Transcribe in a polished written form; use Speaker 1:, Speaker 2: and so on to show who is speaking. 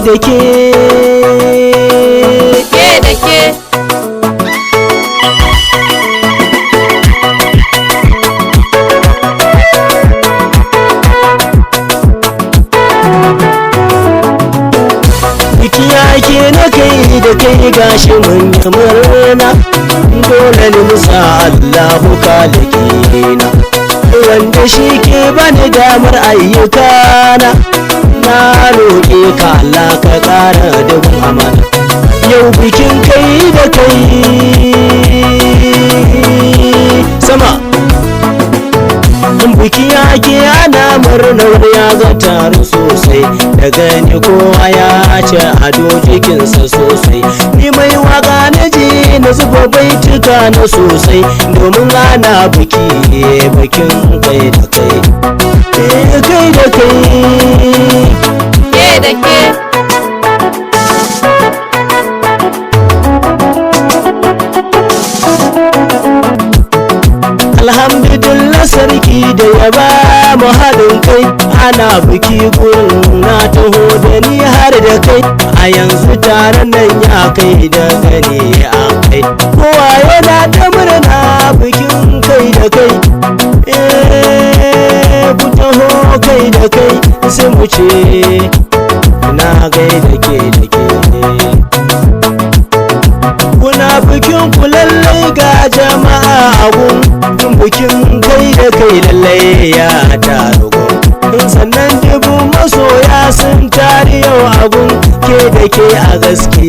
Speaker 1: da ke
Speaker 2: da ke
Speaker 1: biki yake na kai da kai gashi mun yi murna dole ne musa Allahu kalikina wanda shi ke bani damar ayyukana na roƙe ka Allah ka ƙara dubin amana yau bikin kai da kai sama biki yake ana murnar ya ga taru sosai da gani kowa ya ce ado jikinsa sosai ni mai waka na ji na zuba baituka na sosai domin ana bikin kai da kai kai da kai
Speaker 2: da ke
Speaker 1: alhamdulillah sarki da ya ba mu haɗin kai ana biki gurin na taho da ni har da kai a yanzu taron nan ya kai da gani a kai kowa yana ta murna bikin kai da kai ku taho kai da kai sai mu ce na gai da ke kuna bikin ku lallai ga jama'a a gun bikin kai da kai lallai ya taru gun sannan dubu masoya sun tari yau a gun ke da ke a gaske